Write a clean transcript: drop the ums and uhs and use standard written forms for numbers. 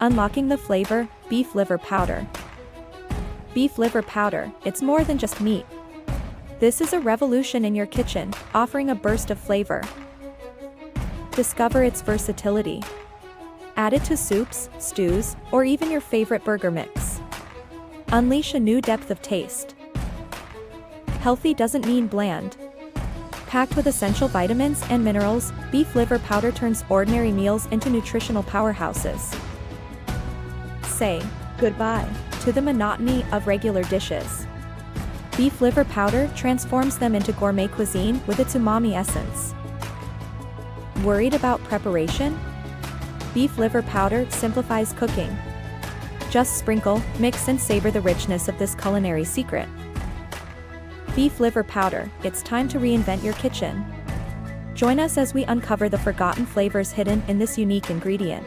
Unlocking the flavor, beef liver powder. Beef liver powder, it's more than just meat. This is a revolution in your kitchen, offering a burst of flavor. Discover its versatility. Add it to soups, stews, or even your favorite burger mix. Unleash a new depth of taste. Healthy doesn't mean bland. Packed with essential vitamins and minerals, beef liver powder turns ordinary meals into nutritional powerhouses. Say goodbye to the monotony of regular dishes. Beef liver powder transforms them into gourmet cuisine with its umami essence. Worried about preparation? Beef liver powder simplifies cooking. Just sprinkle, mix and savor the richness of this culinary secret. Beef liver powder, it's time to reinvent your kitchen. Join us as we uncover the forgotten flavors hidden in this unique ingredient.